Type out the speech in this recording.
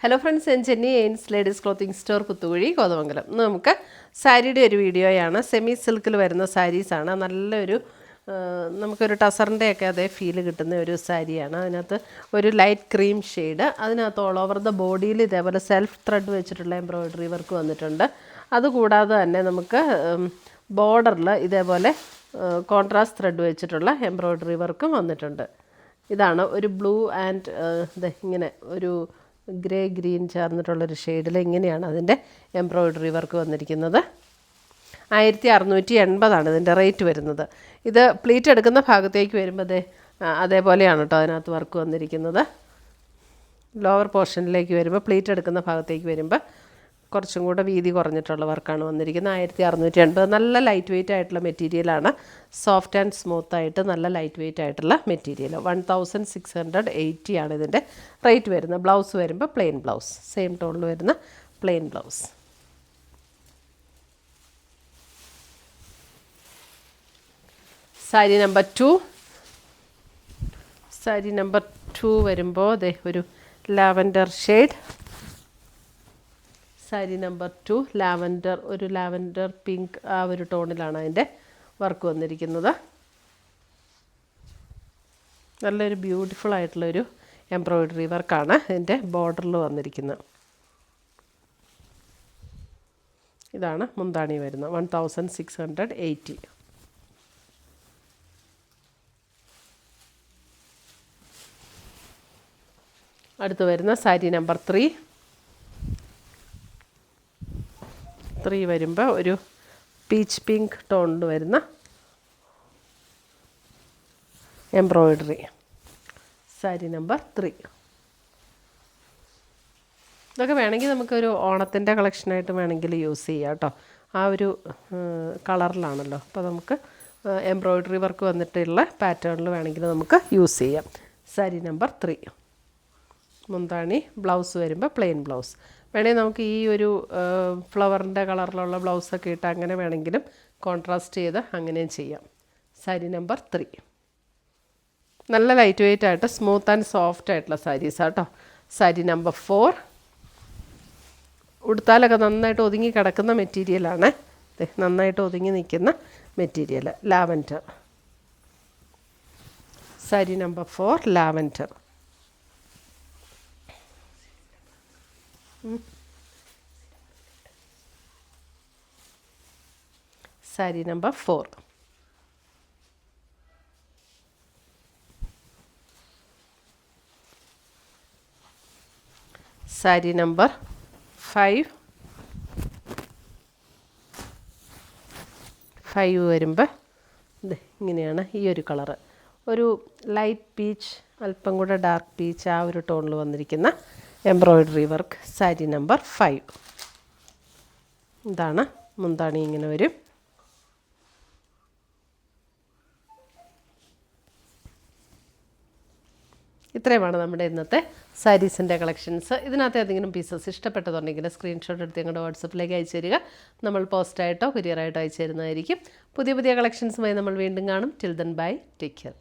Hello friends, ഞാൻ ചെന്നൈ എയിൻസ് ladies clothing store Kuthukuzhi Kothamangalam. നമുക്ക് സാരിയുടെ ഒരു വീഡിയോയാണ്. സെമി സിൽക്കിൽ വരുന്ന സാരീസാണ്. നല്ലൊരു നമുക്കൊരു ടസറിൻ്റെയൊക്കെ അതേ ഫീല് കിട്ടുന്ന ഒരു സാരിയാണ്. അതിനകത്ത് ഒരു ലൈറ്റ് ക്രീം ഷെയ്ഡ്, അതിനകത്ത് ഓൾ ഓവർ ദ ബോഡിയിൽ ഇതേപോലെ സെൽഫ് ത്രെഡ് വെച്ചിട്ടുള്ള എംബ്രോയ്ഡറി വർക്ക് വന്നിട്ടുണ്ട്. അതുകൂടാതെ തന്നെ നമുക്ക് ബോർഡറിൽ ഇതേപോലെ കോൺട്രാസ്റ്റ് ത്രെഡ് വെച്ചിട്ടുള്ള എംബ്രോയ്ഡറി വർക്കും വന്നിട്ടുണ്ട്. ഇതാണ് ഒരു ബ്ലൂ ആൻഡ് ഇങ്ങനെ ഒരു ഗ്രേ ഗ്രീൻ ചേർന്നിട്ടുള്ളൊരു ഷെയ്ഡിൽ ഇങ്ങനെയാണ് അതിൻ്റെ എംബ്രോയ്ഡറി വർക്ക് വന്നിരിക്കുന്നത്. 1680 ഇതിൻ്റെ റേറ്റ് വരുന്നത്. ഇത് പ്ലീറ്റ് എടുക്കുന്ന ഭാഗത്തേക്ക് വരുമ്പോൾ അതേപോലെയാണ് കേട്ടോ അതിനകത്ത് വർക്ക് വന്നിരിക്കുന്നത്. ലോവർ പോർഷനിലേക്ക് വരുമ്പോൾ പ്ലീറ്റ് എടുക്കുന്ന ഭാഗത്തേക്ക് വരുമ്പോൾ കുറച്ചും കൂടെ വീതി കുറഞ്ഞിട്ടുള്ള വർക്കാണ് വന്നിരിക്കുന്നത്. 1680. നല്ല ലൈറ്റ് വെയ്റ്റ് ആയിട്ടുള്ള മെറ്റീരിയലാണ്. സോഫ്റ്റ് ആൻഡ് സ്മൂത്തായിട്ട് നല്ല ലൈറ്റ് വെയ്റ്റ് ആയിട്ടുള്ള മെറ്റീരിയൽ. 1680 ആണ് ഇതിൻ്റെ റേറ്റ് വരുന്നത്. ബ്ലൗസ് വരുമ്പോൾ പ്ലെയിൻ ബ്ലൗസ്, സെയിം ടോണിൽ വരുന്ന plain blouse. Sari number 2. Sari number 2 വരുമ്പോൾ ഒരു lavender shade. Sari number 2 lavender, ഒരു ലാവൻഡർ പിങ്ക് ആ ഒരു ടോണിലാണ് അതിൻ്റെ വർക്ക് വന്നിരിക്കുന്നത്. നല്ലൊരു ബ്യൂട്ടിഫുൾ ആയിട്ടുള്ളൊരു എംബ്രോയ്ഡറി വർക്കാണ് ഇതിൻ്റെ ബോർഡറിൽ വന്നിരിക്കുന്നത്. ഇതാണ് മുന്താണി വരുന്നത്. 1680. അടുത്ത് വരുന്ന സാരി നമ്പർ 3 വരുമ്പോൾ ഒരു പീച്ച് പിങ്ക് ടോണിൽ വരുന്ന എംബ്രോയ്ഡറി. സാരി നമ്പർ 3. ഇതൊക്കെ വേണമെങ്കിൽ നമുക്കൊരു ഓണത്തിൻ്റെ കളക്ഷനായിട്ട് വേണമെങ്കിൽ യൂസ് ചെയ്യാം കേട്ടോ. ആ ഒരു കളറിലാണല്ലോ, അപ്പോൾ നമുക്ക് എംബ്രോയ്ഡറി വർക്ക് വന്നിട്ടുള്ള പാറ്റേണിൽ വേണമെങ്കിൽ നമുക്ക് യൂസ് ചെയ്യാം. സാരി നമ്പർ 3. മുന്താണി, ബ്ലൗസ് വരുമ്പോൾ പ്ലെയിൻ ബ്ലൗസ്. വേണമെങ്കിൽ നമുക്ക് ഈ ഒരു ഫ്ലവറിൻ്റെ കളറിലുള്ള ബ്ലൗസൊക്കെ ഇട്ട് അങ്ങനെ വേണമെങ്കിലും കോൺട്രാസ്റ്റ് ചെയ്ത് അങ്ങനെയും ചെയ്യാം. സാരി നമ്പർ 3. നല്ല ലൈറ്റ് വെയ്റ്റ് ആയിട്ട് സ്മൂത്ത് ആൻഡ് സോഫ്റ്റ് ആയിട്ടുള്ള സാരീസാണ് കേട്ടോ. സാരി നമ്പർ 4. ഉടുത്താലൊക്കെ നന്നായിട്ട് ഒതുങ്ങി കിടക്കുന്ന മെറ്റീരിയലാണ്. നന്നായിട്ട് ഒതുങ്ങി നിൽക്കുന്ന material, lavender. Sari number 4 lavender. Sari number 4. Sari number 5 വരുമ്പോൾ ഇങ്ങനെയാണ് ഈ ഒരു കളറ്. ഒരു ലൈറ്റ് പീച്ച്, അല്പം കൂടെ ഡാർക്ക് പീച്ച് ആ ഒരു ടോണിൽ വന്നിരിക്കുന്ന എംബ്രോയ്ഡറി വർക്ക്. സാരി നമ്പർ 5. ഇതാണ് മുന്താണി, ഇങ്ങനെ വരും. ഇത്രയുമാണ് നമ്മുടെ ഇന്നത്തെ സാരീസിൻ്റെ കളക്ഷൻസ്. ഇതിനകത്ത് ഏതെങ്കിലും പീസസ് ഇഷ്ടപ്പെട്ടതുണ്ടെങ്കിൽ സ്ക്രീൻഷോട്ട് എടുത്ത് ഞങ്ങളുടെ വാട്സപ്പിലേക്ക് അയച്ചു തരിക. നമ്മൾ പോസ്റ്റായിട്ടോ കൊറിയറായിട്ടോ അയച്ചു തരുന്നതായിരിക്കും. പുതിയ കളക്ഷൻസുമായി നമ്മൾ വീണ്ടും കാണും. Till then bye, take care.